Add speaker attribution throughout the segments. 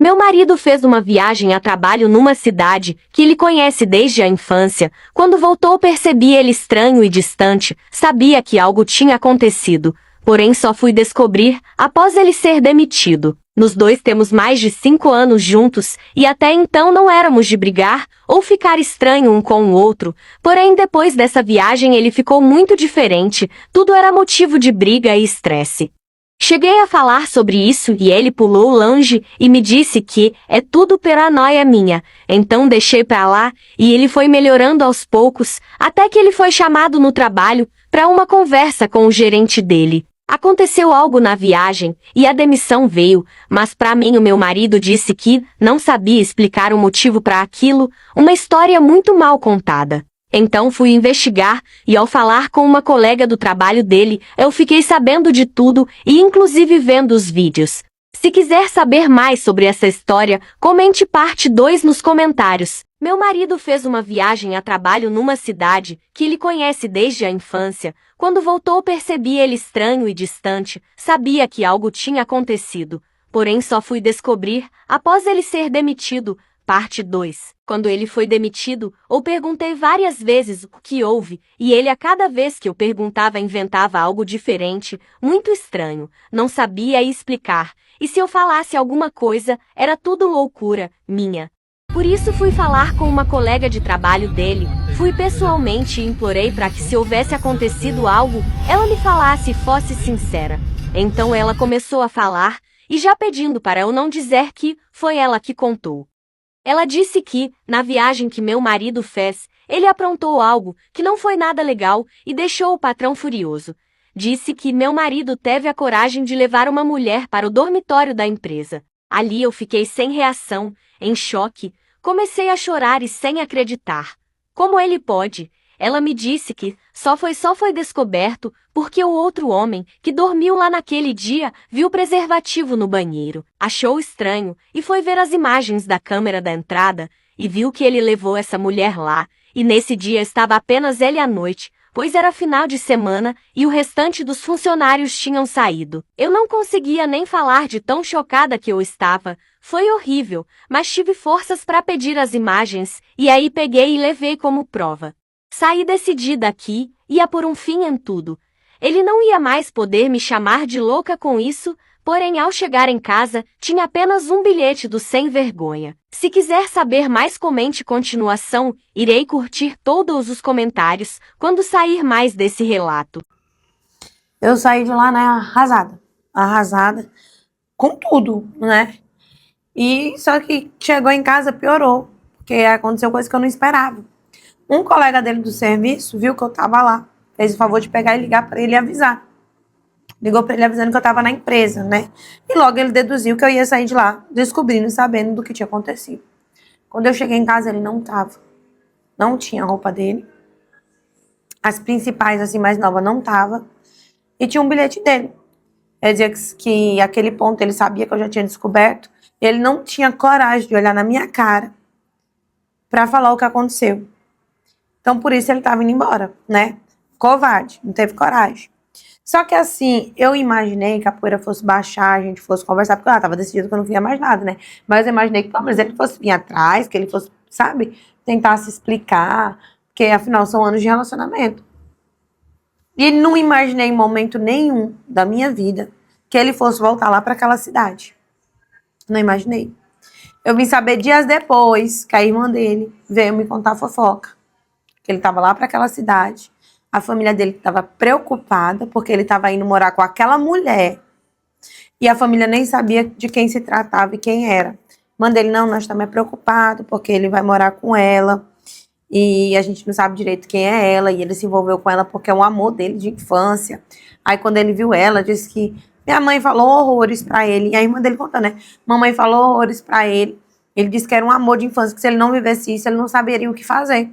Speaker 1: Meu marido fez uma viagem a trabalho numa cidade que ele conhece desde a infância. Quando voltou, percebi ele estranho e distante. Sabia que algo tinha acontecido, porém só fui descobrir após ele ser demitido. Nós dois temos mais de 5 anos juntos e até então não éramos de brigar ou ficar estranho um com o outro. Porém, depois dessa viagem ele ficou muito diferente. Tudo era motivo de briga e estresse. Cheguei a falar sobre isso e ele pulou longe e me disse que é tudo paranoia minha. Então deixei pra lá e ele foi melhorando aos poucos, até que ele foi chamado no trabalho para uma conversa com o gerente dele. Aconteceu algo na viagem e a demissão veio, mas para mim o meu marido disse que não sabia explicar o motivo para aquilo, uma história muito mal contada. Então fui investigar e ao falar com uma colega do trabalho dele, eu fiquei sabendo de tudo e inclusive vendo os vídeos. Se quiser saber mais sobre essa história, comente parte 2 nos comentários. Meu marido fez uma viagem a trabalho numa cidade que ele conhece desde a infância. Quando voltou, percebi ele estranho e distante. Sabia que algo tinha acontecido, porém só fui descobrir após ele ser demitido. Parte 2. Quando ele foi demitido, eu perguntei várias vezes o que houve, e ele a cada vez que eu perguntava inventava algo diferente, muito estranho, não sabia explicar, e se eu falasse alguma coisa, era tudo loucura minha. Por isso fui falar com uma colega de trabalho dele, fui pessoalmente e implorei para que se houvesse acontecido algo, ela me falasse e fosse sincera. Então ela começou a falar, e já pedindo para eu não dizer que foi ela que contou. Ela disse que, na viagem que meu marido fez, ele aprontou algo que não foi nada legal e deixou o patrão furioso. Disse que meu marido teve a coragem de levar uma mulher para o dormitório da empresa. Ali eu fiquei sem reação, em choque, comecei a chorar e sem acreditar. Como ele pode? Ela me disse que só foi descoberto porque o outro homem, que dormiu lá naquele dia, viu o preservativo no banheiro, achou estranho e foi ver as imagens da câmera da entrada e viu que ele levou essa mulher lá, e nesse dia estava apenas ele à noite, pois era final de semana e o restante dos funcionários tinham saído. Eu não conseguia nem falar de tão chocada que eu estava. Foi horrível, mas tive forças para pedir as imagens e aí peguei e levei como prova. Saí decidida aqui, ia por um fim em tudo. Ele não ia mais poder me chamar de louca com isso, porém ao chegar em casa, tinha apenas um bilhete do sem vergonha. Se quiser saber mais, comente continuação, irei curtir todos os comentários quando sair mais desse relato.
Speaker 2: Eu saí de lá, né, arrasada, com tudo, né? E só que chegou em casa, piorou, porque aconteceu coisa que eu não esperava. Um colega dele do serviço viu que eu tava lá, fez o favor de pegar e ligar para ele e avisar. Ligou para ele avisando que eu tava na empresa, né? E logo ele deduziu que eu ia sair de lá, descobrindo e sabendo do que tinha acontecido. Quando eu cheguei em casa, ele não tava. Não tinha a roupa dele. As principais, assim, mais novas, não tava. E tinha um bilhete dele. Ele dizia que aquele ponto ele sabia que eu já tinha descoberto. E ele não tinha coragem de olhar na minha cara para falar o que aconteceu. Então, por isso ele tava indo embora, né? Covarde, não teve coragem. Só que assim, eu imaginei que a poeira fosse baixar, a gente fosse conversar, porque ela tava decidido que eu não via mais nada, né? Mas eu imaginei que pelo menos ele fosse vir atrás, que ele fosse, sabe, tentar se explicar, porque afinal são anos de relacionamento. E não imaginei em momento nenhum da minha vida que ele fosse voltar lá para aquela cidade. Não imaginei. Eu vim saber dias depois que a irmã dele veio me contar a fofoca. Que ele estava lá para aquela cidade. A família dele estava preocupada porque ele estava indo morar com aquela mulher. E a família nem sabia de quem se tratava e quem era. A irmã dele, não, nós estamos preocupados porque ele vai morar com ela. E a gente não sabe direito quem é ela. E ele se envolveu com ela porque é um amor dele de infância. Aí quando ele viu ela, disse que minha mãe falou horrores pra ele. E a irmã dele contando, né? Mamãe falou horrores pra ele. Ele disse que era um amor de infância, que se ele não vivesse isso, ele não saberia o que fazer.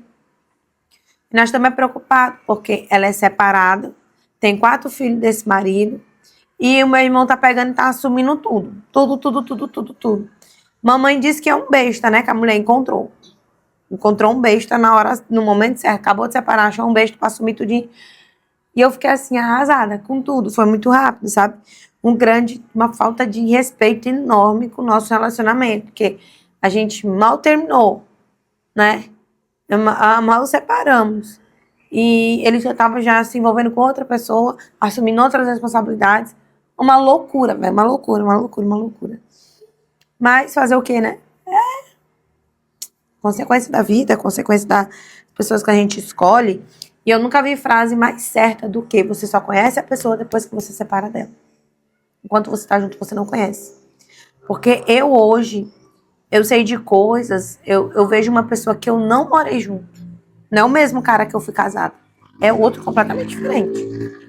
Speaker 2: E nós estamos preocupados, porque ela é separada, tem 4 filhos desse marido, e o meu irmão tá pegando e tá assumindo tudo. Tudo. Mamãe disse que é um besta, né? Que a mulher encontrou. Encontrou um besta na hora, no momento certo. Acabou de separar, achou um besta pra assumir tudinho. E eu fiquei assim, arrasada com tudo. Foi muito rápido, sabe? uma falta de respeito enorme com o nosso relacionamento, porque a gente mal terminou, né? Mal separamos. E ele já estava já se envolvendo com outra pessoa, assumindo outras responsabilidades. Uma loucura, velho, uma loucura. Mas fazer o quê, né? Consequência da vida, consequência das pessoas que a gente escolhe. E eu nunca vi frase mais certa do que você só conhece a pessoa depois que você se separa dela. Enquanto você tá junto, você não conhece. Porque eu hoje, eu sei de coisas, eu vejo uma pessoa que eu não morei junto. Não é o mesmo cara que eu fui casada. É outro completamente diferente.